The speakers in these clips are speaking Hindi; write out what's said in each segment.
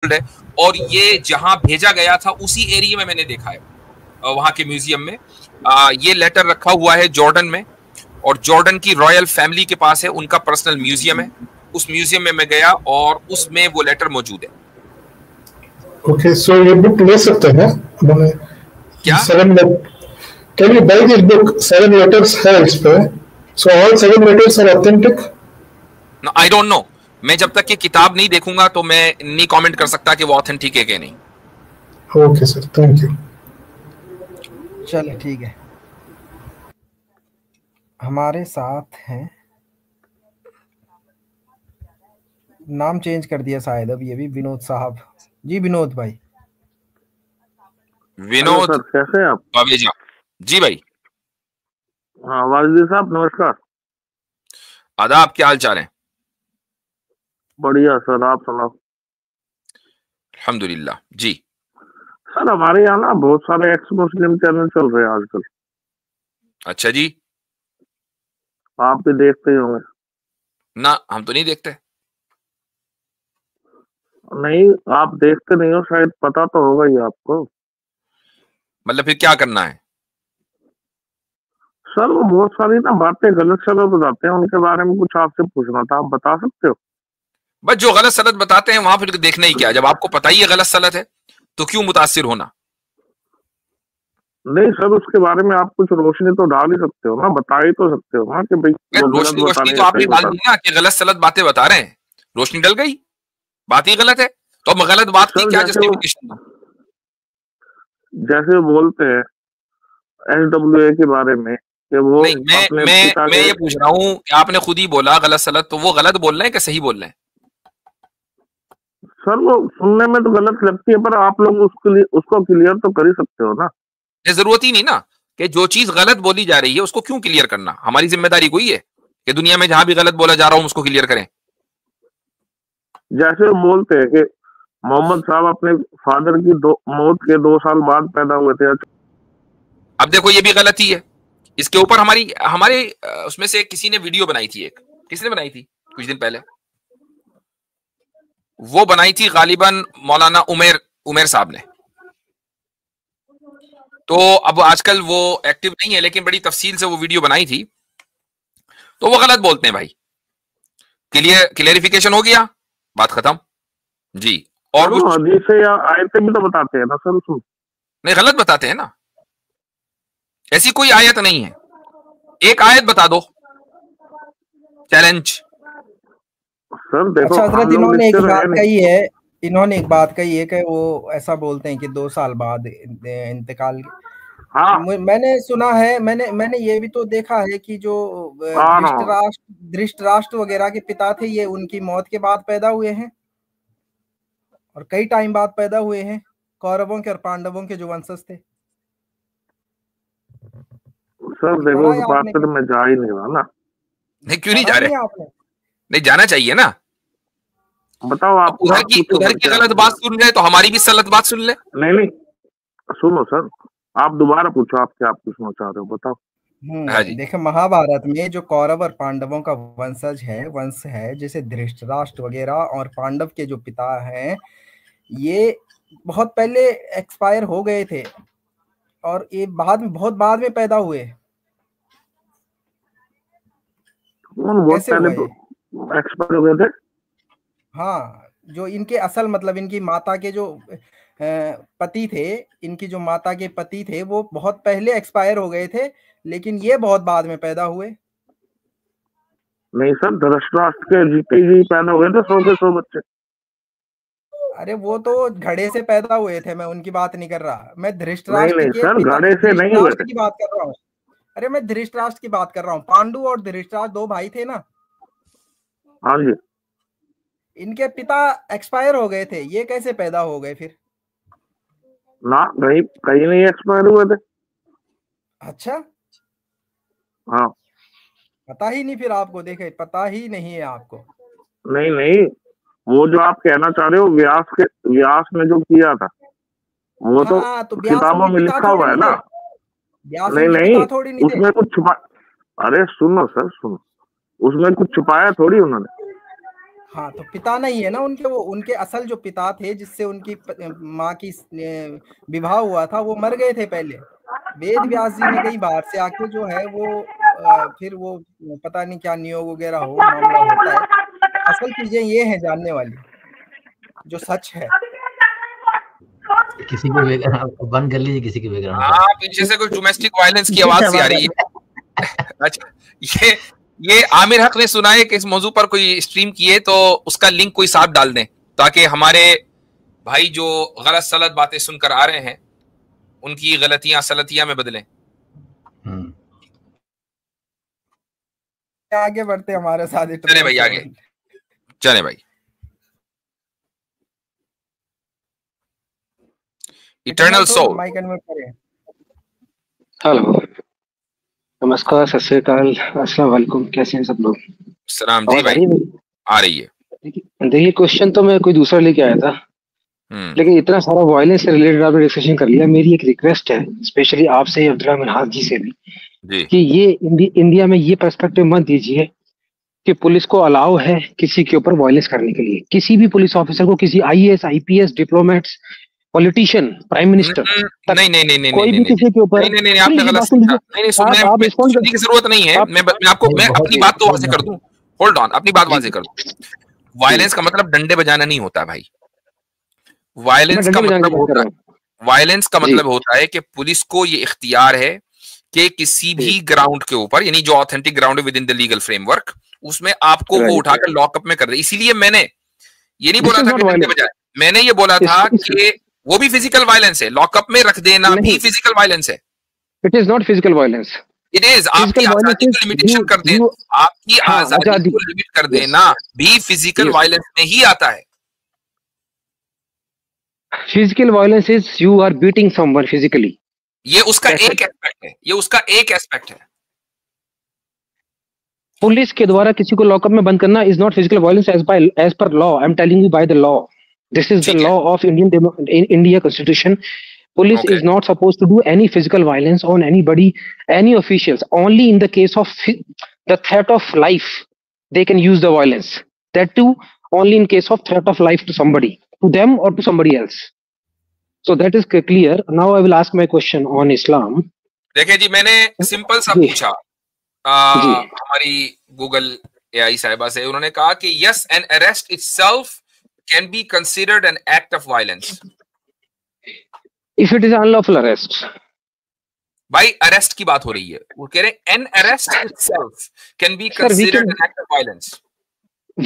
है, और ये जहां भेजा गया था उसी एरिया में मैंने देखा है, वहां के म्यूजियम में। ये लेटर रखा हुआ है जॉर्डन में, और जॉर्डन की रॉयल फैमिली के पास है, उनका पर्सनल म्यूजियम है। उस म्यूजियम में मैं गया और उसमें वो लेटर मौजूद है। ओके, सो ये बुक ले सकते हैं मैंने क्या? 7 can you buy this book? 7 letters है इस पे, so all 7 letters are authentic? No, I don't know. मैं जब तक ये किताब नहीं देखूंगा तो मैं नहीं कमेंट कर सकता कि वो ऑथेंटिक है कि नहीं। Okay sir, thank you. चलिए ठीक है, हमारे साथ हैं, नाम चेंज कर दिया शायद अब ये भी, विनोद साहब जी। विनोद भाई, विनोद सर कैसे हैं आप? बावेजा जी भाई। हाँ वाजिद साहब नमस्कार। आदाब, क्या हाल चाल है? बढ़िया सर, आप सुनाओ। अल्हम्दुलिल्लाह जी। सर हमारे यहाँ ना बहुत सारे एक्स मुस्लिम चैनल चल रहे हैं आजकल। अच्छा जी। आप भी देखते ही होंगे। ना, हम तो नहीं देखते। नहीं, आप देखते नहीं हो शायद, पता तो होगा ही आपको। मतलब फिर क्या करना है? सर वो बहुत सारी ना बातें गलत सलत बताते हैं, उनके बारे में कुछ आपसे पूछना था, आप बता सकते हो? बस जो गलत सलत बताते हैं वहां फिर देखना ही क्या? जब आपको पता ही है गलत सलत है तो क्यों मुतासिर होना? नहीं सर, उसके बारे में आप कुछ रोशनी तो डाल ही सकते हो ना, बता ही तो सकते हो ना कि भाई रोशनी तो आपने डाल दी ना कि गलत सलत बातें बता रहे हैं, रोशनी डल गई, बात ही गलत है। तो अब गलत बात की क्या जस्टिफिकेशन? जैसे वो बोलते हैं SWA के बारे में कि वो नहीं, मैं ये पूछ रहा हूँ कि आपने खुद ही बोला गलत सलत, तो वो गलत बोल रहे हैं कि सही बोल रहे हैं? सर वो सुनने में तो गलत लगती है, पर आप लोग उसको क्लियर तो कर ही सकते हो ना। जरूरत ही नहीं ना कि जो चीज गलत बोली जा रही है उसको क्यों क्लियर करना। हमारी जिम्मेदारी कोई है कि दुनिया में जहां भी गलत बोला जा रहा हूं उसको क्लियर करें। जैसे वो बोलते हैं कि मोहम्मद साहब अपने फादर की मौत के 2 साल बाद पैदा हुए थे। अब देखो ये भी गलती है। इसके ऊपर हमारे उसमें से किसी ने वीडियो बनाई थी, एक किसने बनाई थी कुछ दिन पहले, वो बनाई थी गालिबन मौलाना उमेर साहब ने। तो अब आजकल वो एक्टिव नहीं है, लेकिन बड़ी तफसील से वो वीडियो बनाई थी। तो वो गलत बोलते हैं भाई। क्लियरिफिकेशन हो गया, बात खत्म जी। और कुछ हदीसें या आयतें भी तो बताते हैं ना सर उसमें। नहीं, गलत बताते हैं ना। ऐसी कोई आयत नहीं है, एक आयत बता दो, चैलेंज। सर देखो, अच्छा हजरत, इन्होंने एक बात कही है कि वो ऐसा बोलते हैं कि 2 साल बाद इंतकाल। हाँ, मैंने सुना है, मैंने ये भी तो देखा है कि जो धृतराष्ट्र वगैरह के पिता थे, ये उनकी मौत के बाद पैदा हुए हैं और कई टाइम बाद पैदा हुए हैं, कौरवों के और पांडवों के जो वंशज थे। सर देखो उस बात पे तो मैं जा ही नहीं रहा ना। नहीं, क्यों नहीं जा रहे? नहीं जाना चाहिए ना। बताओ आप। उधर की गलत बात सुन रहे तो हमारी भी गलत बात सुन ले। नहीं सुनो सर, आप दोबारा पूछो, आप क्या पूछना चाह रहे हो, बताओ। हाँ जी। देखो महाभारत में जो कौरव और पांडवों का वंश है, जैसे धृतराष्ट्र वगैरह और पांडव के जो पिता हैं, ये बहुत पहले एक्सपायर हो गए थे और ये बहुत बाद में पैदा हुए। कैसे हुए? एक्सपायर हो गए थे। हाँ, जो इनके असल मतलब इनकी माता के जो पति थे, इनकी जो माता के पति थे वो बहुत पहले एक्सपायर हो गए थे, लेकिन ये बहुत बाद में पैदा हुए। नहीं सर, धृतराष्ट्र के जीते ही पैदा हुए थे 100 के 100 बच्चे। अरे वो तो घड़े से पैदा हुए थे, मैं उनकी बात नहीं कर रहा, मैं धृतराष्ट्र नहीं सर, घड़े से नहीं हुए थे की बात कर रहा हूँ। अरे मैं धृतराष्ट्र की बात कर रहा हूँ। पांडु और धृतराष्ट्र 2 भाई थे ना। हाँ जी। इनके पिता एक्सपायर हो गए थे, ये कैसे पैदा हो गए फिर? ना, कहीं नहीं एक्सपायर हुए थे। अच्छा, हाँ, पता ही नहीं फिर आपको? देखे, पता ही नहीं है आपको। नहीं, वो जो आप कहना चाह रहे हो व्यास ने जो किया था वो तो किताबों में लिखा हुआ है ना। नहीं, उसमें कुछ अरे सुनो सर, सुनो, उसमें कुछ छुपाया थोड़ी उन्होंने। हाँ, तो पिता नहीं है ना उनके, वो उनके असल जो पिता थे जिससे उनकी माँ की विवाह हुआ था, वो मर गए थे पहले। वेद व्यास जी ने कहीं बाहर से आके जो है वो फिर वो पता नहीं क्या नियोग वगैरह हो मामला होता है। असल चीजें ये हैं जानने वाली, जो सच है। किसी के बंद कर लीजिए किसी के बैकग्राउंड। हाँ, पीछे से कुछ डोमेस्टिक वायलेंस की आवाज सी आ रही है। अच्छा, ये आमिर हक ने सुना है कि इस मौजू पर कोई स्ट्रीम किए तो उसका लिंक कोई साथ डाल दें, ताकि हमारे भाई जो गलत सलत बातें सुनकर आ रहे हैं उनकी गलतियां सलतियां में बदलें। आगे बढ़ते हमारे साथ। चले भाई आगे, चले भाई। Eternal soul. हेलो, नमस्कार, सत श्री अकाल, अस्सलाम वालेकुम, कैसे हैं सब लोग? सलाम जी भाई, आ रही है। देखिए, क्वेश्चन तो मैं कोई दूसरा लेके आया था, लेकिन इतना सारा वायलेंस से रिलेटेड आपने डिस्कशन कर लिया। मेरी एक रिक्वेस्ट है स्पेशली आपसे, अब्दुल्ला मिनहाज जी से भी, कि ये इंडिया में ये पर्सपेक्टिव मत दीजिए कि पुलिस को अलाउ है किसी के ऊपर वायलेंस करने के लिए। किसी भी पुलिस ऑफिसर को, किसी IAS, IPS, diplomats, politician, prime minister, नहीं, कोई भी किसी के ऊपर, नहीं, आपने गलत समझा। नहीं, सुनने की जरूरत नहीं है। मैं अपनी बात तो वाज़ेह कर दूं। होल्ड ऑन, अपनी बात वाज़ेह कर दूं। वायलेंस का मतलब डंडे बजाना नहीं होता भाई। वायलेंस का मतलब होता है कि पुलिस को ये इख्तियार है कि किसी भी ग्राउंड के ऊपर, यानी जो ऑथेंटिक ग्राउंड है with in the legal framework, उसमें आपको वो उठाकर लॉकअप में कर दे। इसीलिए मैंने ये नहीं बोला था कि डंडे बजाए, मैंने ये बोला था कि वो भी फिजिकल वायलेंस है। लॉकअप में रख देना भी फिजिकल वायलेंस है। It is not physical violence, it is. आपकी आजादी को लिमिटेशन कर देना, आपकी आजादी को लिमिट कर देना भी फिजिकल वायलेंस में ही आता है। Physical violence is you are beating someone physically. ये उसका एक एस्पेक्ट है, ये उसका एक एस्पेक्ट है। पुलिस के द्वारा किसी को लॉकअप में बंद करना is not physical violence as per law. I am telling you by the law. This is the law of India Constitution. Police is not supposed to do any physical violence on anybody, any officials. Only in the case of the threat of life, they can use the violence. That too, only in case of threat of life to somebody, to them or to somebody else. So that is clear. Now I will ask my question on Islam. देखिए जी, मैंने सिंपल सा पूछा हमारी गूगल AI साहिबा से। उन्होंने कहा कि yes, an arrest itself can be considered an act of violence if it is unlawful arrest. भाई अरेस्ट की बात हो रही है, वो कह रहे हैं an arrest itself can be considered an act of violence.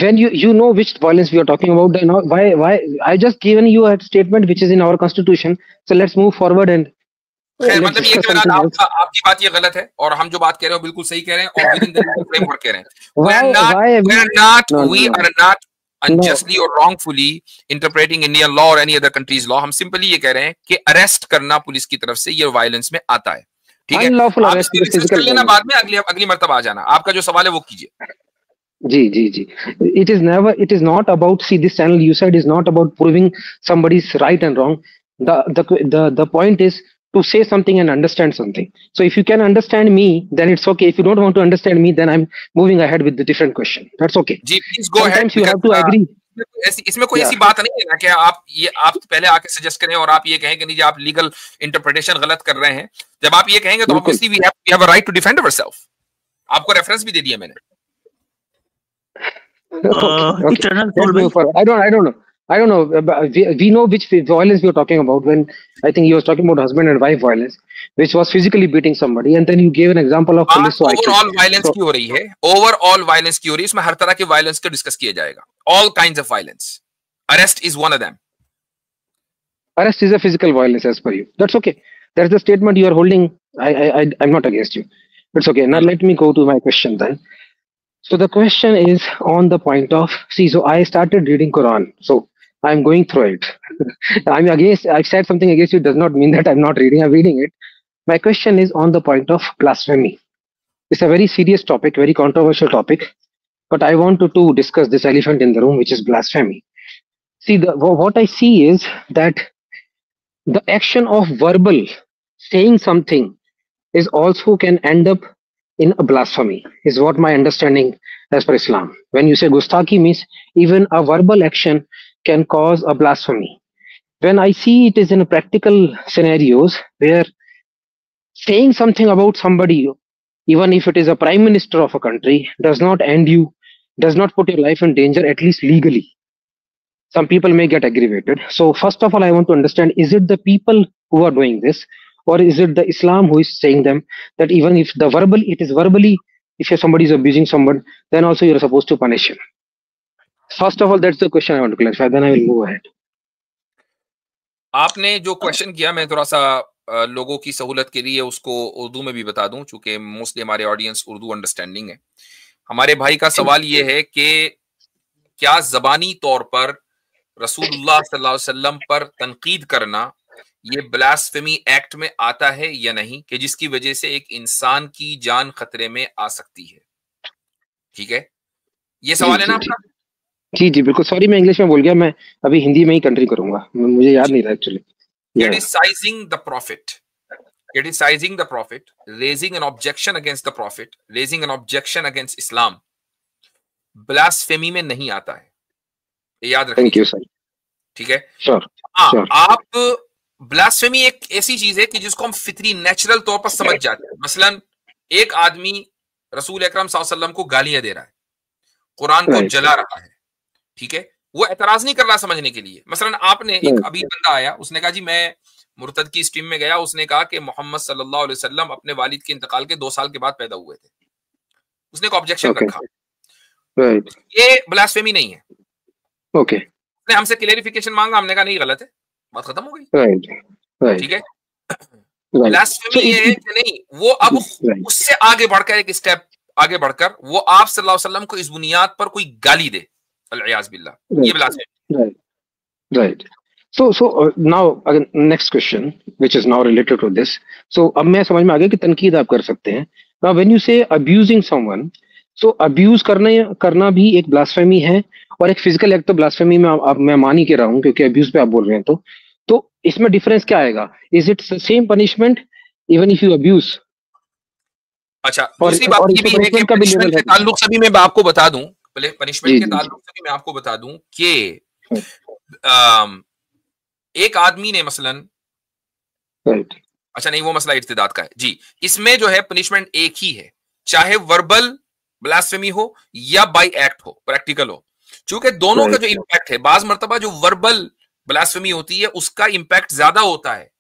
When you know which violence we are talking about, then why I just given you a statement which is in our constitution, so let's move forward and मतलब ये कह रहा है आपकी बात ये गलत है और हम जो बात कह रहे हैं बिल्कुल सही कह रहे हैं और within the legal framework कह रहे हैं। we are not unjustly or wrongfully interpreting Indian law or any other country's law. हम सिंपली ये कह रहे हैं कि अरेस्ट करना पुलिस की तरफ से ये वायलेंस में आता है। ठीक है, आप डिस्कस कर लेना बाद में, अगली मर्तबा आ जाना। आपका जो सवाल है वो कीजिए। जी। It is not about, see, this channel you said is not about proving somebody's right and wrong. The point is to say something and understand something. So if you can understand me, then it's okay. If you don't want to understand me, then I'm moving ahead with the different question. That's okay. Ji, please go ahead. Sometimes you have to agree. इसमें कोई ऐसी बात नहीं है ना कि आप पहले आके सजेस्ट करें और आप ये कहें कि नहीं जी आप लीगल इंटरप्रिटेशन गलत कर रहे हैं। जब आप ये कहेंगे तो obviously we have a right to defend ourselves. आपको रेफरेंस भी दे दिया मैंने। I don't know. We know which violence we are talking about when I think he was talking about husband and wife violence, which was physically beating somebody, and then you gave an example of police. Overall violence की हो रही है, ओवरऑल वायलेंस की हो रही है। इसमें हर तरह के वायलेंस को डिस्कस किया जाएगा। All kinds of violence. Arrest is one of them. Arrest is a physical violence as per you. That's okay. That's the statement you are holding. I'm not against you. It's okay. Now let me go to my question then. So the question is on the point of, see, so I started reading Quran. So I'm going through it. I've said something against you does not mean that I'm not reading. I'm reading it. My question is on the point of blasphemy. It's a very serious topic, very controversial topic. But I want to discuss this elephant in the room, which is blasphemy. See, what I see is that the action of verbal saying something is also can end up in a blasphemy, is what my understanding as per Islam. When you say gustaki means even a verbal action can cause a blasphemy. When I see it is in practical scenarios where saying something about somebody, even if it is a prime minister of a country, does not end you, does not put your life in danger, at least legally. Some people may get aggravated. So first of all, I want to understand, is it the people who are doing this, or is it the Islam who is saying them that even if it is verbally, if somebody is abusing someone, then also you're supposed to punish him? First of all, that's the question I want to clarify, then I will move ahead. आपने जो क्वेश्चन किया, मैं थोड़ा सा लोगों की सहूलत के लिए उसको उर्दू में भी बता दूं, चूंकि मोस्टली हमारे ऑडियंस उर्दू अंडरस्टैंडिंग है। हमारे भाई का सवाल ये है कि क्या ज़बानी तौर पर रसूलुल्लाह सल्लल्लाहु अलैहि वसल्लम पर तनकीद करना ये ब्लास्फेमी एक्ट में आता है या नहीं, कि जिसकी वजह से एक इंसान की जान खतरे में आ सकती है? ठीक है, ये सवाल है ना आपका? जी जी बिल्कुल, सॉरी मैं इंग्लिश में बोल गया, मैं अभी हिंदी में ही कंट्री करूंगा, मुझे याद नहीं रहा actually. Criticizing the prophet, raising an objection against the prophet, raising an objection against Islam, blasphemy में नहीं आता है, ये याद रखिए। Thank you sir. ठीक है, श्योर। आप ब्लास्फेमी एक ऐसी चीज है कि जिसको हम फितरी नेचुरल तौर पर समझ जाते हैं। मसलन एक आदमी रसूल अकरम सल्लल्लाहु अलैहि वसल्लम को गालियां दे रहा है, कुरान को जला रहा है, ठीक है, वो एतराज नहीं कर रहा समझने के लिए। मसलन आपने एक अभी बंदा आया, उसने कहा जी मैं मुर्तद की स्ट्रीम में गया, उसने कहा कि मोहम्मद सल्लल्लाहु अलैहि वसल्लम अपने वालिद के इंतकाल के 2 साल के बाद पैदा हुए थे, उसने एक ऑब्जेक्शन रखा, ये ब्लास्फेमी नहीं है। ओके, उसने हमसे क्लेरिफिकेशन मांगा, हमने कहा नहीं गलत है, बात खत्म हो गई। ठीक है, ब्लास्फेमी ये है कि नहीं, वो अब उससे आगे बढ़कर एक स्टेप आगे बढ़कर वो आप सल्लल्लाहु अलैहि वसल्लम को इस बुनियाद पर कोई गाली दे, अल-इयाज़ बिल्लाह, ये blasphemy. Right. So now again next question which is now related to this. So अब मैं समझ में आ गया कि तनकीद आप कर सकते हैं। Now when you say abusing someone, so abuse करना भी एक ब्लास्फेमी है, और एक फिजिकल एक्ट तो ब्लास्फेमी में मैं मान ही के रहा हूँ, क्योंकि अब्यूज पे आप बोल रहे हैं। तो इसमें डिफरेंस क्या आएगा? Is it same punishment even if you abuse? अच्छा, दूसरी बात ये भी है कि पनिशमेंट के ताल्लुक से भी मैं आपको बता दूं, पहले पनिशमेंट के ताल्लुक से भी मैं आपको बता दूं कि एक आदमी ने मसलन, अच्छा नहीं वो मसला इर्तिदाद का है जी, इसमें जो है पनिशमेंट एक ही है, चाहे वर्बल ब्लास्फेमी हो या बाय एक्ट हो, प्रैक्टिकल हो, चूंकि दोनों का जो इम्पैक्ट है, बाज मर्तबा जो वर्बल ब्लास्फेमी होती है उसका इम्पैक्ट ज्यादा होता है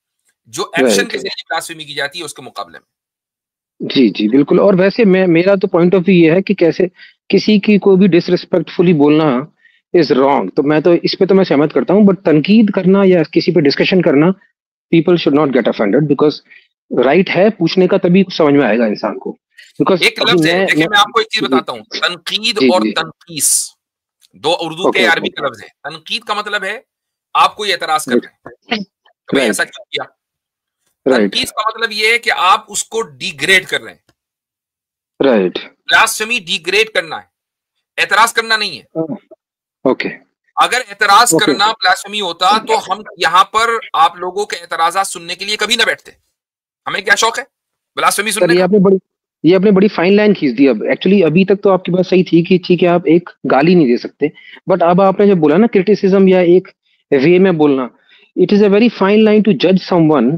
जो एक्शन के जरिए ब्लास्फेमी की जाती है उसके मुकाबले में। जी जी बिल्कुल। और वैसे मेरा तो पॉइंट ऑफ व्यू ये है कि कैसे किसी की कोई भी डिसरिस्पेक्टफुली बोलना इज रॉन्ग, तो मैं तो इस पे तो मैं सहमत करता हूँ, बट तनकीद करना या किसी पे डिस्कशन करना, people should not get offended, because right है पूछने का, तभी कुछ समझ में आएगा इंसान को। बिकॉज एक लफ्ज है, देखिए मैं आपको एक चीज बताता हूँ, तनकीद और तनकीस दो उर्दू के अरबी के लफ्ज है। तनकीद का मतलब है आप कोई एतराज कर रहे हैं, तो भाई ऐसा क्यों किया। तनकीस का मतलब ये है कि आप उसको डिग्रेड कर रहे हैं। राइट, ब्लास्फेमी डिग्रेड करना है, एतराज करना नहीं है। ओके, अगर एतराज करना ब्लास्फेमी होता तो हम यहाँ पर आप लोगों के एतराज़ात सुनने के लिए कभी ना बैठते। हमें क्या शौक है ब्लास्फेमी सुनने का। ये आपने बड़ी फाइन लाइन खींच दी। अब एक्चुअली अभी तक तो आपकी बात सही थी कि ठीक है आप एक गाली नहीं दे सकते, बट अब आपने जब बोला ना क्रिटिसिज्म या एक वे में बोलना, it is a very fine line to जज someone,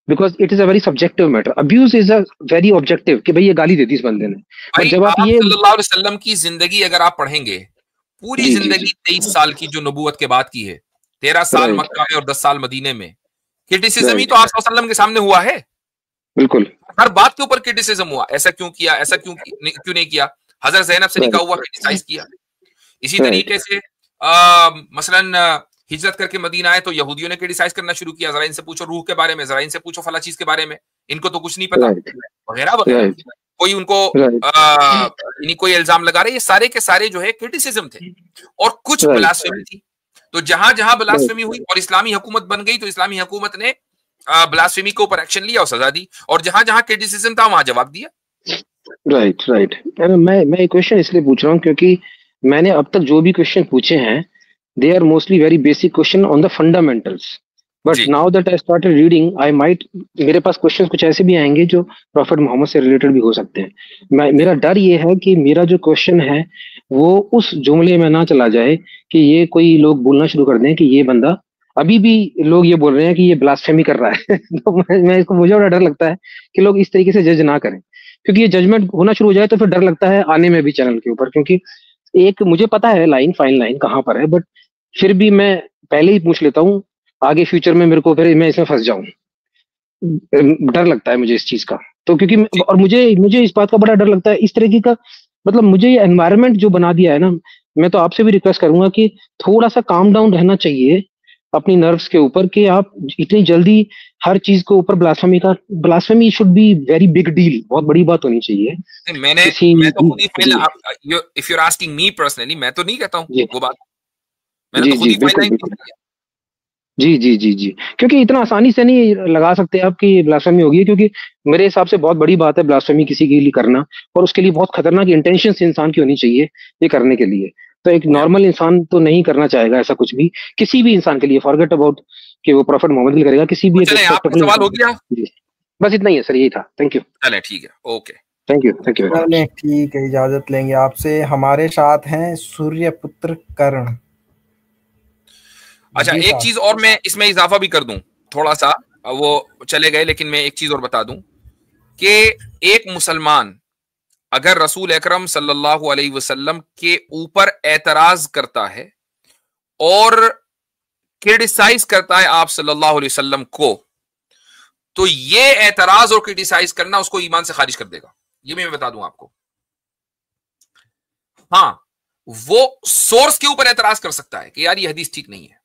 because it is a very subjective matter. Abuse is a very objective कि भाई ये गाली दे दी इस बंदे ने। बट जब आप ये सल्लल्लाहु अलैहि वसल्लम की जिंदगी अगर आप पढ़ेंगे, पूरी जिंदगी 23 साल की जो नबूवत के बाद की है, 13 साल मक्का में और 10 साल मदीने में, क्रिटिसिज्म ही तो आप सल्लल्लाहु अलैहि वसल्लम के सामने हुआ है। बिल्कुल, हर बात के ऊपर क्रिटिसिज्म हुआ, ऐसा क्यों किया, ऐसा क्यों नहीं किया। हजरत ज़ैनब से निकाह हुआ, क्रिटिसाइज किया। इसी तरीके से मसलन हिजरत करके मदीना आए तो यहूदियों ने क्रिटिसाइज करना शुरू किया, जरा इनसे पूछो रूह के बारे में, जरा इनसे पूछो फला चीज के बारे में, इनको तो कुछ नहीं पता वगैरह वगैरह। कोई उनको कोई इल्जाम लगा रहे, ये सारे के सारे जो है क्रिटिसिज्म थे। और कुछ ब्लास्फेमी थी, तो जहां जहां ब्लास्फेमी हुई और इस्लामी हुकूमत बन गई तो इस्लामी हुकूमत ने ब्लास्फेमी के ऊपर एक्शन लिया और सजा दी, और जहां जहां क्रिटिसिज्म था वहां जवाब दिया। Right right. मैं एक क्वेश्चन इसलिए पूछ रहा हूँ क्योंकि मैंने अब तक जो भी क्वेश्चन पूछे हैं, they are mostly very basic question on the fundamentals, but now that I started reading I might, मेरे पास क्वेश्चंस कुछ ऐसे भी आएंगे जो प्रॉफेट मोहम्मद से रिलेटेड भी हो सकते हैं। मेरा डर ये है कि मेरा जो क्वेश्चन है वो उस जुमले में ना चला जाए कि ये कोई लोग बोलना शुरू कर दें कि ये बंदा, अभी भी लोग ये बोल रहे हैं कि ये ब्लास्फेमी कर रहा है तो मैं इसको, मुझे बड़ा डर लगता है कि लोग इस तरीके से जज ना करें, क्योंकि ये जजमेंट होना शुरू हो जाए तो फिर डर लगता है आने में भी चैनल के ऊपर, क्योंकि एक मुझे पता है लाइन, फाइन लाइन कहाँ पर है, बट फिर भी मैं पहले ही पूछ लेता हूँ, आगे फ्यूचर में मेरे को फिर मैं इसमें फंस जाऊं, डर लगता है मुझे इस चीज का। तो क्योंकि और मुझे इस बात का बड़ा डर लगता है, इस तरीके का मतलब मुझे ये एनवायरनमेंट जो बना दिया है ना, मैं तो आपसे भी रिक्वेस्ट करूंगा कि थोड़ा सा काम डाउन रहना चाहिए अपनी नर्व्स के ऊपर, कि आप इतनी जल्दी हर चीज को ऊपर blasphemy should be very big deal, बहुत बड़ी बात होनी चाहिए। मैं तो खुद ही पहले, if you are asking me personally, मैं तो नहीं कहता हूँ वो बात, मैंने तो खुद ही फाइल जी जी जी जी, क्योंकि इतना आसानी से नहीं लगा सकते आप कि ब्लास्फेमी होगी, क्योंकि मेरे हिसाब से बहुत बड़ी बात है ब्लास्फेमी किसी के लिए करना, और उसके लिए बहुत खतरनाक इंटेंशन इंसान की होनी चाहिए ये करने के लिए। तो एक नॉर्मल इंसान तो नहीं करना चाहेगा ऐसा कुछ भी, किसी भी इंसान के लिए, फॉरगेट अबाउट कि वो प्रॉफेट मोहम्मद भी करेगा, किसी भी। सवाल हो गया, बस इतना ही है सर, यही था। Thank you. चले ठीक है, ओके, थैंक यू चले ठीक है, इजाजत लेंगे आपसे। हमारे साथ हैं सूर्यपुत्र कर्ण। अच्छा, एक चीज और मैं इसमें इजाफा भी कर दूं थोड़ा सा, वो चले गए लेकिन मैं एक चीज और बता दूं कि एक मुसलमान अगर रसूल अकरम सल्लल्लाहु अलैहि वसल्लम के ऊपर एतराज करता है और क्रिटिसाइज करता है आप सल्लल्लाहु अलैहि वसल्लम को, तो ये एतराज और क्रिटिसाइज करना उसको ईमान से खारिज कर देगा, ये मैं बता दूं आपको। हाँ, वो सोर्स के ऊपर एतराज कर सकता है कि यार ये हदीस ठीक नहीं है,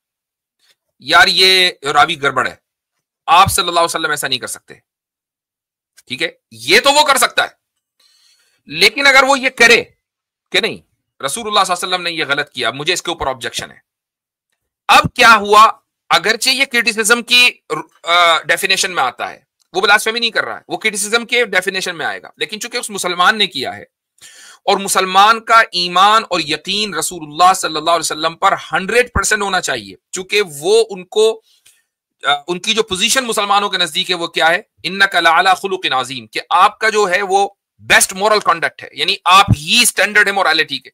यार ये रावी गड़बड़ है, आप सल्लल्लाहु अलैहि वसल्लम ऐसा नहीं कर सकते, ठीक है, ये तो वो कर सकता है। लेकिन अगर वो ये करे कि नहीं रसूलुल्लाह सल्लल्लाहु अलैहि वसल्लम ने ये गलत किया, मुझे इसके ऊपर ऑब्जेक्शन है, अब क्या हुआ, अगरचे ये क्रिटिसिज्म की डेफिनेशन में आता है, वो ब्लास्फेमी नहीं कर रहा है, वो क्रिटिसिज्म के डेफिनेशन में आएगा, लेकिन चूंकि उस मुसलमान ने किया है और मुसलमान का ईमान और यकीन रसूलुल्लाह सल्लल्लाहु अलैहि वसल्लम पर 100% होना चाहिए, चूंकि वो उनकी जो पोजीशन मुसलमानों के नजदीक है वो क्या है, इन्नका लअला खुलुकिन अज़ीम, कि आपका जो है वो बेस्ट मोरल कंडक्ट है, यानी आप ही स्टैंडर्ड है मोरालिटी के।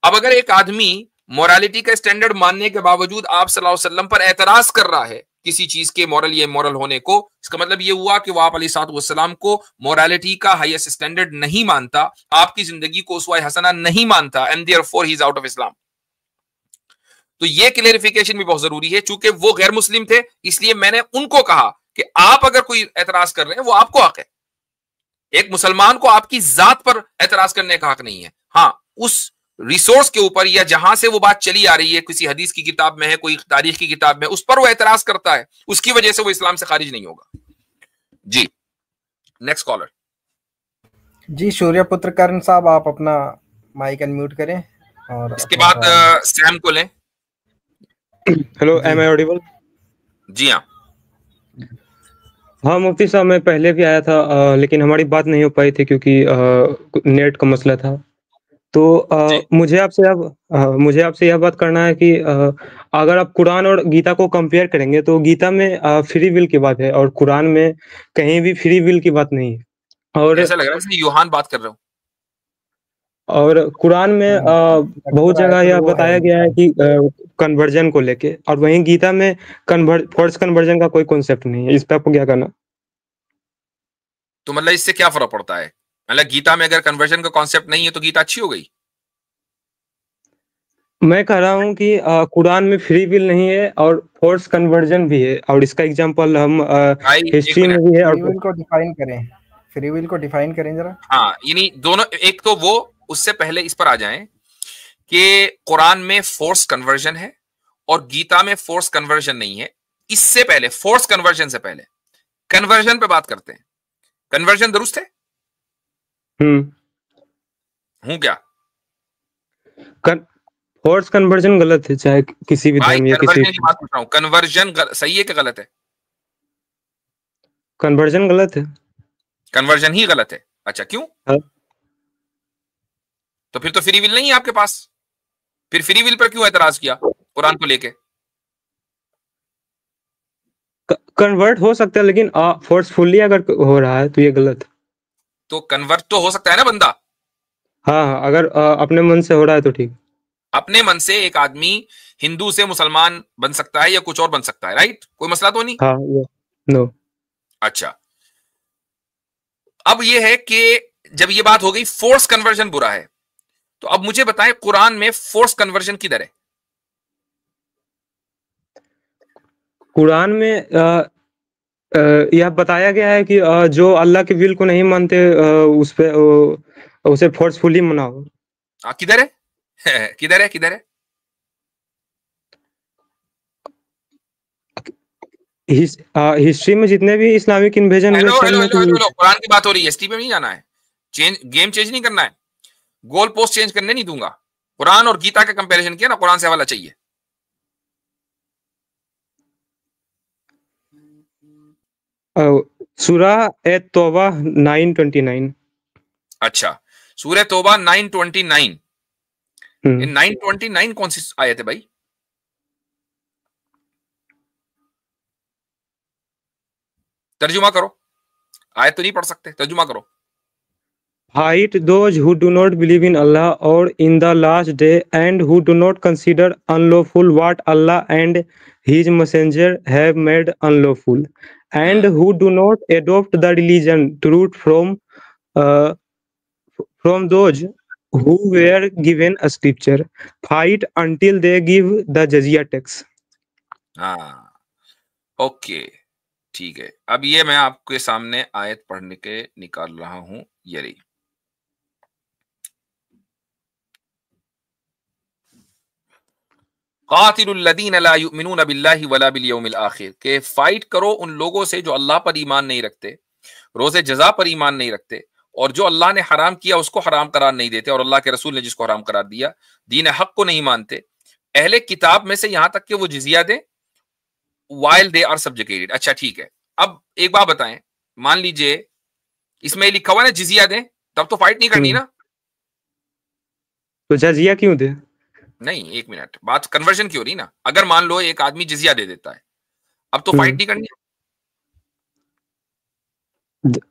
अब अगर एक आदमी मोरालिटी का स्टैंडर्ड मानने के बावजूद आप सल्लल्लाहु अलैहि वसल्लम पर एतराज कर रहा है किसी चीज के मोरल होने को, इसका मतलब ये हुआ कि वो आप अलैहिस्सलाम को मोरालिटी का हाईएस्ट स्टैंडर्ड नहीं मानता, आपकी जिंदगी को उसवा हसना नहीं मानता, and therefore he is out of Islam. तो ये क्लेरिफिकेशन भी बहुत जरूरी है, चूंकि वो गैर मुस्लिम थे इसलिए मैंने उनको कहा कि आप अगर कोई एतराज कर रहे हैं वो आपको हक है, एक मुसलमान को आपकी जात पर एतराज करने का हक नहीं है। हाँ, उस रिसोर्स के ऊपर या जहां से वो बात चली आ रही है, किसी हदीस की किताब में है, कोई तारीख की किताब में, उस पर वो एतराज करता है, उसकी वजह से वो इस्लाम से खारिज नहीं होगा। जी, नेक्स्ट कॉलर। जी सूर्यपुत्र कर्ण साहब, आप अपना माइक अनम्यूट करें और इसके बाद सैम को लें। Hello, am I audible? जी हाँ। हाँ मुफ्ती साहब, मैं पहले भी आया था लेकिन हमारी बात नहीं हो पाई थी क्योंकि नेट का मसला था। तो मुझे आपसे यह बात करना है कि अगर आप कुरान और गीता को कंपेयर करेंगे तो गीता में फ्री विल की बात है और कुरान में कहीं भी फ्री विल की बात नहीं है। और ऐसा लग रहा है यूहान बात कर रहे हो। और कुरान में बहुत जगह यह बताया गया है कि कन्वर्जन को लेके, और वहीं गीता में फोर्स कन्वर्जन का कोई कॉन्सेप्ट नहीं है। इस पे आपको क्या करना? तो मतलब इससे क्या फर्क पड़ता है? मतलब गीता में अगर कन्वर्जन का कॉन्सेप्ट नहीं है तो गीता अच्छी हो गई? मैं कह रहा हूँ कि कुरान में फ्री विल नहीं है और फोर्स कन्वर्जन भी है, और इसका एग्जांपल हम हिस्ट्री में भी है। और फ्री विल को डिफाइन करें, फ्री विल को डिफाइन करें जरा। हाँ, यानी दोनों, एक तो वो, उससे पहले इस पर आ जाएं कि कुरान में फोर्स कन्वर्जन है और गीता में फोर्स कन्वर्जन नहीं है। इससे पहले, फोर्स कन्वर्जन से पहले कन्वर्जन पे बात करते हैं। कन्वर्जन दुरुस्त है? हूं क्या? फोर्स कन्वर्जन गलत है, चाहे किसी भी धर्म या किसी की बात पूछ रहा हूं। कन्वर्जन सही है कि गलत है? कन्वर्जन गलत है। कन्वर्जन ही गलत है? अच्छा, क्यों? तो फिर तो फ्री विल नहीं है आपके पास, फिर फ्री विल पर क्यों एतराज किया कुरान को लेके? कन्वर्ट हो सकता है, लेकिन फोर्सफुली अगर हो रहा है तो ये गलत। तो कन्वर्ट तो हो सकता है ना बंदा। हाँ, अगर अपने मन से हो रहा है तो ठीक। अपने मन से एक आदमी हिंदू से मुसलमान बन सकता है या कुछ और बन सकता है, राइट? कोई मसला तो नहीं। हाँ, नो। अच्छा, अब ये है कि जब ये बात हो गई फोर्स कन्वर्जन बुरा है, तो अब मुझे बताएं कुरान में फोर्स कन्वर्जन किधर है? कुरान में यह बताया गया है कि जो अल्लाह के विल को नहीं मानते उस पे उसे फोर्सफुली मनाओ। किधर है? किधर है, किधर है? हिस्ट्री में जितने भी इस्लामिक इन्वेजन हुए कुरान की बात हो रही है, हिस्ट्री पे नहीं जाना है। गेम चेंज नहीं करना है, गोल पोस्ट चेंज करने नहीं दूंगा। कुरान और गीता का कंपैरिजन किया ना, कुरान से हवाला चाहिए। सूरह तौबा 929। अच्छा, सूरह तौबा 929। 929 कौन सी आयत है भाई? तर्जुमा करो, आयत तो नहीं पढ़ सकते, तर्जुमा करो। Fight those who do not believe in Allah or in the last day and who do not consider unlawful what Allah and His Messenger have made unlawful, and who do not adopt the religion truth from those who were given a scripture. Fight until they give the jizya tax. हाँ, ओके, ठीक है। अब ये मैं आपके सामने आयत पढ़ने के निकाल रहा हूं, ये रही। क़ातिलुल्लज़ीन ला युमिनून बिल्लाहि वला बिल यौमिल आखिर, के फाइट करो उन लोगों से जो अल्लाह पर ईमान नहीं रखते, रोजे जज़ा पर ईमान नहीं रखते, और जो अल्लाह ने हराम किया उसको हराम करार नहीं देते, और अल्लाह के रसूल ने जिसको हराम करार दिया, दीन हक को नहीं मानते, अहले किताब में से यहां तक कि वो जिजिया दें while they are subjugated। अच्छा ठीक है, अब एक बात बताएं, मान लीजिए इसमें लिखा हुआ ना जिजिया दें, तब तो फाइट नहीं करनी ना। तो जिजिया क्यों दे? नहीं, एक मिनट, बात कन्वर्जन की हो रही ना। अगर मान लो एक आदमी जिजिया दे देता है, अब तो फाइट नहीं करनी।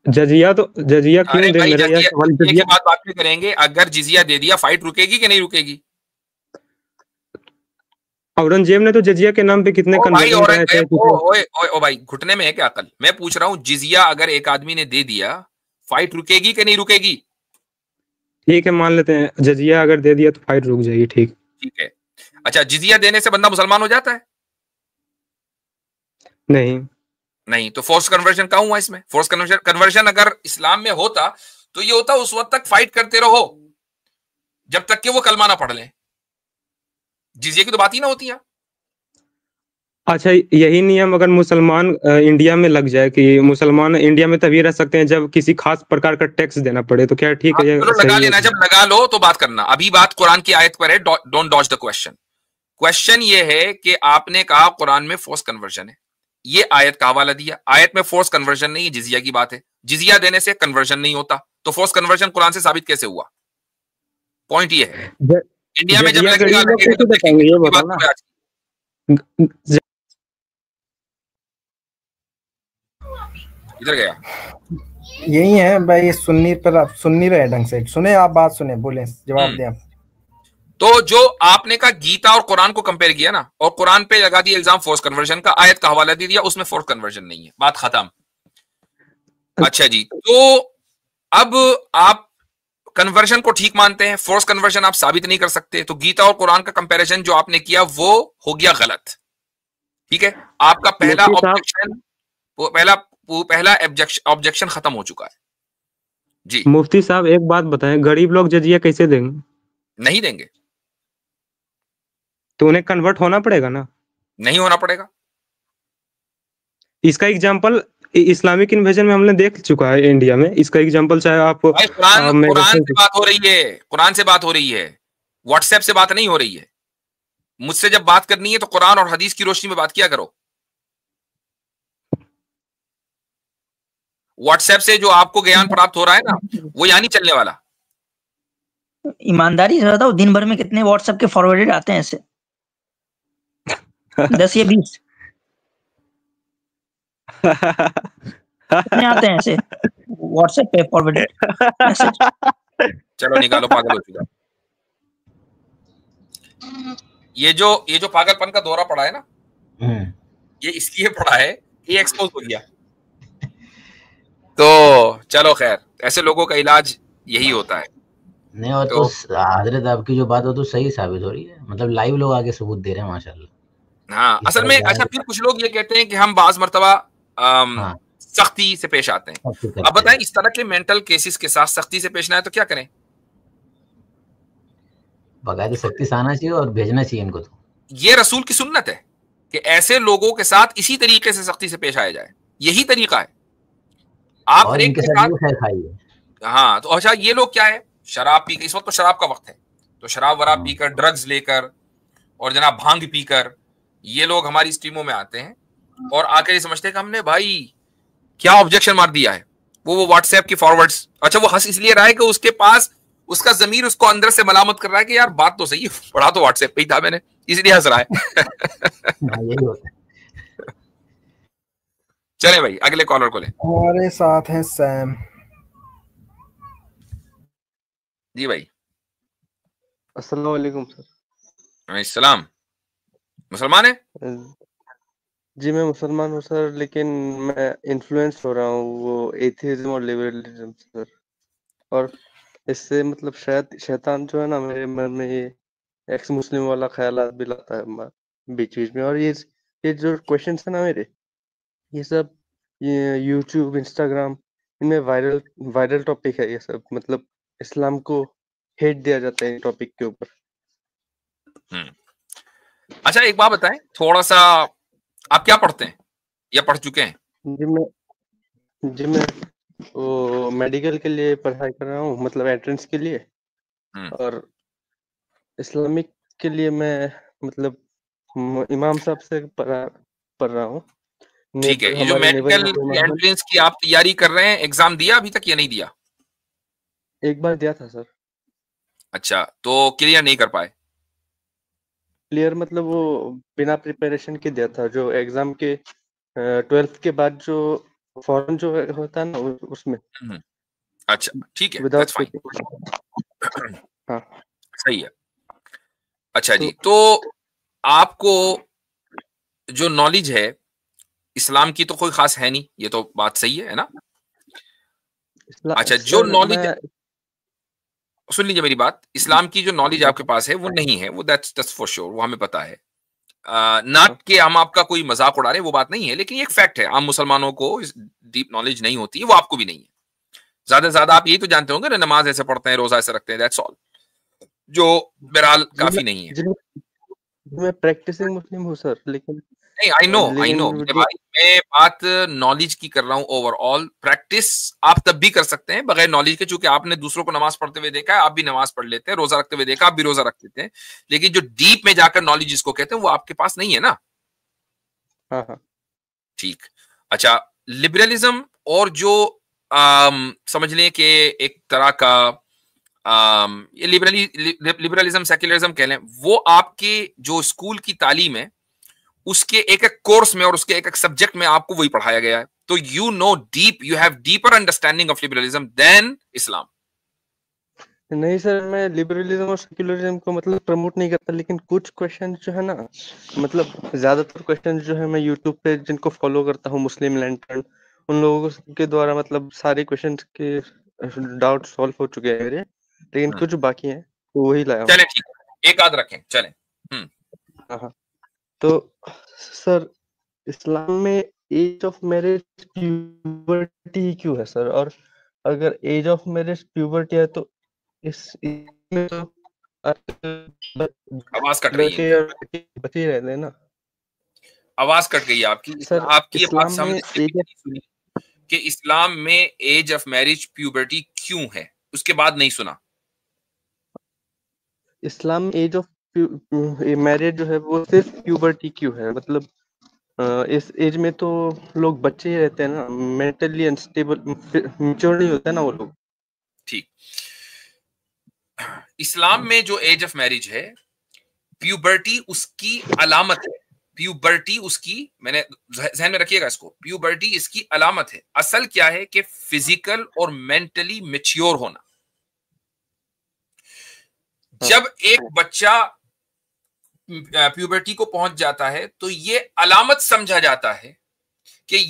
जिजिया क्यों दे? एक बात में करेंगे, अगर जिजिया दे दिया फाइट रुकेगी कि नहीं रुकेगी? औरंगजेब ने तो जिजिया के नाम पे कितने भाई घुटने में है क्या अकल? मैं पूछ रहा हूँ, जिजिया अगर एक आदमी ने दे दिया, फाइट रुकेगी कि नहीं रुकेगी? ठीक है, मान लेते हैं जिजिया अगर दे दिया तो फाइट रुक जाएगी। ठीक है। अच्छा, जिजिया देने से बंदा मुसलमान हो जाता है? नहीं, तो फोर्स कन्वर्जन का हुआ इसमें। फोर्स कन्वर्जन अगर इस्लाम में होता तो ये होता उस वक्त तक फाइट करते रहो जब तक कि वो कलमा ना पढ़ लें। जिजिया की तो बात ही ना होती है। अच्छा, यही नियम अगर मुसलमान इंडिया में लग जाए कि मुसलमान इंडिया में तभी रह सकते हैं जब किसी खास प्रकार का टैक्स देना पड़े, तो क्या ठीक है? लगा लेना, जब लगा लो तो बात करना। अभी बात कुरान की आयत पर है, don't dodge the question. Question ये है कि आपने कहा कुरान में फोर्स कन्वर्जन है, ये आयत का हवाला दिया। आयत में फोर्स कन्वर्जन नहीं, जिजिया की बात है। जिजिया देने से कन्वर्जन नहीं होता, तो फोर्स कन्वर्जन कुरान से साबित कैसे हुआ? पॉइंट ये है, इंडिया में जब लगेगा इधर गया। यही है भाई, सुन्नी पर आप सुन नहीं रहे ढंग से। सुने आप बात, सुने, बोले, जवाब दें आप। तो जो आपने कहा गीता और कुरान को कंपेयर किया ना, और कुरान पे लगा दिया इल्जाम फोर्स कन्वर्जन का, आयत का हवाला दे दिया, उसमें फोर्स कन्वर्जन नहीं है, बात खत्म। अच्छा जी, तो अब आप कन्वर्जन को ठीक मानते हैं, फोर्स कन्वर्जन आप साबित नहीं कर सकते, तो गीता और कुरान का कंपैरिजन जो आपने किया वो हो गया गलत। ठीक है, आपका पहला ऑब्जेक्शन, पहला ऑब्जेक्शन खत्म हो चुका है जी। मुफ्ती साहब एक बात बताएं, गरीब लोग जजिया कैसे देंगे? नहीं देंगे। तो उन्हें कन्वर्ट होना पड़ेगा ना? नहीं होना पड़ेगा। इसका एग्जांपल इस्लामिक इन्वेजन में हमने देख चुका है इंडिया में। इसका एग्जांपल चाहे आप कुरान से बात हो रही है, कुरान से बात हो रही है, व्हाट्सएप से बात नहीं हो रही है। मुझसे जब बात करनी है तो कुरान और हदीस की रोशनी में बात किया करो। व्हाट्सएप से जो आपको ज्ञान प्राप्त हो रहा है ना, वो यहाँ नहीं चलने वाला। ईमानदारी से बताओ, दिन भर में कितने व्हाट्सएप के फॉरवर्डेड आते हैं ऐसे? 10 या 20? कितने आते हैं ऐसे व्हाट्सएप पे फॉरवर्डेड मैसेज? चलो निकालो, पागल हो चुका। ये जो पागलपन का दौरा पड़ा है ना, ये इसलिए पड़ा है कि एक्सपोज हो गया। तो चलो खैर, ऐसे लोगों का इलाज यही होता है। नहीं, और तो हजरत आपकी जो बात हो तो सही साबित हो रही है, मतलब लाइव लोग आगे सबूत दे रहे हैं माशाल्लाह। हाँ, असल में अच्छा, फिर कुछ लोग ये कहते हैं कि हम बाज मर्तबा सख्ती से पेश आते हैं। अब बताएं, इस तरह के मेंटल केसेस के साथ सख्ती से पेश ना आए तो क्या करें? बकायदा सख्ती से आना चाहिए और भेजना चाहिए इनको। तो ये रसूल की सुन्नत है कि ऐसे लोगों के साथ इसी तरीके से सख्ती से पेश आया जाए, यही तरीका है। आप हर एक के साथ हाँ, तो अच्छा ये लोग क्या है, शराब पी, इस वक्त तो शराब का वक्त है, तो शराब वराब पीकर, ड्रग्स लेकर और जनाब भांग पीकर ये लोग हमारी स्ट्रीमों में आते हैं और आकर ये समझते हैं कि हमने भाई क्या ऑब्जेक्शन मार दिया है। वो व्हाट्सएप की फॉरवर्ड्स, अच्छा वो हंस इसलिए रहा है कि उसके पास उसका जमीर उसको अंदर से मलामत कर रहा है कि यार बात तो सही है, पढ़ा तो व्हाट्सएप पे ही था मैंने, इसलिए हंस रहा है। चले भाई अगले कॉलर को ले। हमारे साथ हैं सैम। जी भाई। अस्सलाम वालेकुम सर। अस्सलाम। मुसलमान है? जी मैं मुसलमान हूँ सर, लेकिन मैं इन्फ्लुएंस हो रहा हूँ वो एथिज्म और लिबरलिज्म सर, और इससे मतलब शायद शैतान जो है ना मेरे मन में ये एक्स मुस्लिम वाला ख्यालात भी लाता है बीच बीच में। और ये जो क्वेश्चंस है ना मेरे, ये सब ये यूट्यूब इंस्टाग्राम इनमें वायरल टॉपिक है ये सब, मतलब इस्लाम को हेट दिया जाता है इन टॉपिक के ऊपर। अच्छा एक बात बताएं, थोड़ा सा आप क्या पढ़ते हैं या पढ़ चुके हैं? जी मैं वो मेडिकल के लिए पढ़ाई कर रहा हूँ, मतलब एंट्रेंस के लिए, और इस्लामिक के लिए मैं मतलब इमाम साहब से पढ़ रहा हूँ। ठीक है, ये जो मेडिकल एंट्रेंस की आप तैयारी कर रहे हैं, एग्जाम दिया अभी तक या नहीं दिया? एक बार दिया था सर। अच्छा, तो क्लियर नहीं कर पाए? क्लियर मतलब वो बिना प्रिपरेशन के दिया था, जो एग्जाम के 12th के बाद जो फॉरन जो होता है ना उसमें। अच्छा ठीक है, दैट्स फाइन। हाँ सही है। अच्छा जी, तो आपको जो नॉलेज है इस्लाम की तो कोई खास है नहीं, ये तो बात सही है ना? अच्छा, जो नॉलेज, सुन लीजिए मेरी बात, इस्लाम की जो नॉलेज आपके पास है वो नहीं है, वो दैट्स फॉर श्योर, वो हमें पता है। ना कि हम आपका कोई मजाक उड़ा रहे, वो बात नहीं है, लेकिन ये एक फैक्ट है, आम मुसलमानों को डीप नॉलेज नहीं होती है, वो आपको भी नहीं है। ज्यादा से ज्यादा आप यही तो जानते होंगे ना, नमाज ऐसे पढ़ते हैं, रोजा ऐसे रखते हैं, दैट्स ऑल, जो बहरहाल काफी नहीं है। मैं प्रैक्टिसिंग मुस्लिम हूँ सर, लेकिन नहीं, आई नो भाई, मैं बात नॉलेज की कर रहा हूँ ओवरऑल। प्रैक्टिस आप तब भी कर सकते हैं बगैर नॉलेज के, चूंकि आपने दूसरों को नमाज पढ़ते हुए देखा है, आप भी नमाज पढ़ लेते हैं, रोजा रखते हुए देखा, आप भी रोजा रख लेते हैं, लेकिन जो डीप में जाकर नॉलेज जिसको कहते हैं वो आपके पास नहीं है ना। हाँ ठीक। अच्छा, लिबरलिज्म और जो समझ लें कि एक तरह का ये लिबरलिज्म सेक्युलरिज्म कह लें, वो आपके जो स्कूल की तालीम है उसके एक एक कोर्स में और उसके एक एक सब्जेक्ट में आपको वही पढ़ाया गया है, तो you know deep, you have deeper understanding of liberalism than Islam. नहीं सर, मैं लिबरलिज्म और सेक्युलरिज्म को मतलब प्रमोट नहीं करता, लेकिन कुछ क्वेश्चन जो है ना, मतलब ज्यादातर क्वेश्चन जो है मैं यूट्यूब पे जिनको फॉलो करता हूँ, मुस्लिम लैंटर्न, उन लोगों के द्वारा मतलब सारे क्वेश्चन के डाउट सॉल्व हो चुके हैं मेरे, लेकिन कुछ बाकी हैं तो वही लाया हूँ। चले ठीक है, एक आध रखें, चले। हाँ, तो सर इस्लाम में एज ऑफ मैरिज प्यूबर्टी क्यों है सर? और अगर एज ऑफ मैरिज प्यूबर्टी है तो इसमें तो आवाज कट रही है, बचे रहते हैं ना। आवाज कट गई आपकी सर। आपकी बात समझ सुनी कि इस्लाम में एज ऑफ मैरिज प्यूबर्टी क्यों है, उसके बाद नहीं सुना। इस्लाम एज ऑफ मैरिज जो है वो सिर्फ प्यूबर्टी क्यों है, मतलब इस एज में तो लोग बच्चे ही रहते हैं ना, मेंटली अनस्टेबल, मैच्योर नहीं होता है ना वो लोग। ठीक, इस्लाम में जो एज ऑफ मैरिज है, प्यूबर्टी उसकी अलामत है, प्यूबर्टी उसकी, मैंने ध्यान में रखिएगा इसको, प्यूबर्टी इसकी अलामत है। असल क्या है कि फिजिकल और मेंटली मैच्योर होना। जब एक बच्चा प्यूबर्टी को पहुंच जाता है तो ये अलामत समझा जाता है कि ये